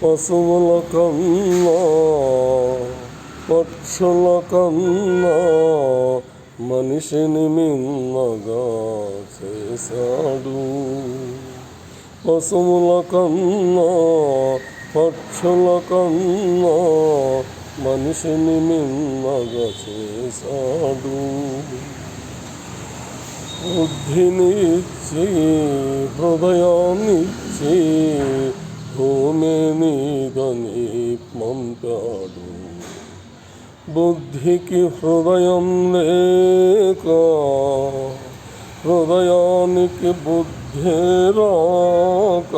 పశువుల కన్నా పక్షుల కన్నా మనిషిని మిన్నగా చేశాడు. పశువుల కన్నా పక్షుల కన్నా మనిషిని మిన్నగా చేశాడు. బుద్ధిని ఇచ్చి హృదయాన్నిచ్చి భూమి మీదని పంపాడు. బుద్ధికి హృదయం లేక హృదయానికి బుద్ధి రాక,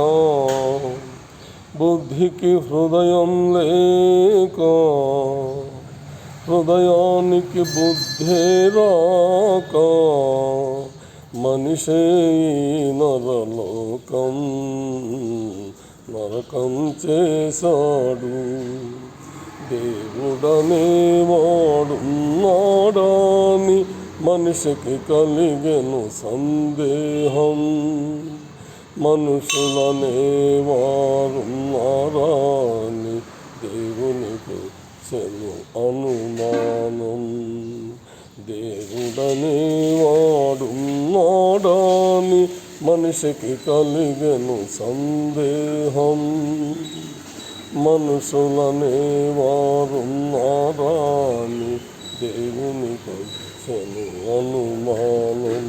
బుద్ధికి హృదయం లేక హృదయానికి బుద్ధి రాక మనిషే నరకం చేశాడు. దేవుడనే వాడున్నాడని మనిషికి కలిగెను సందేహం. మనుషులనే వారున్నారని దేవునికి చెను అనుమానం. దేవుడనే వాడున్నాడని మనిషికి కలిగెను సందేహం. మనుషులనే వారున్నారని దేవునికి చెను అనుమానం.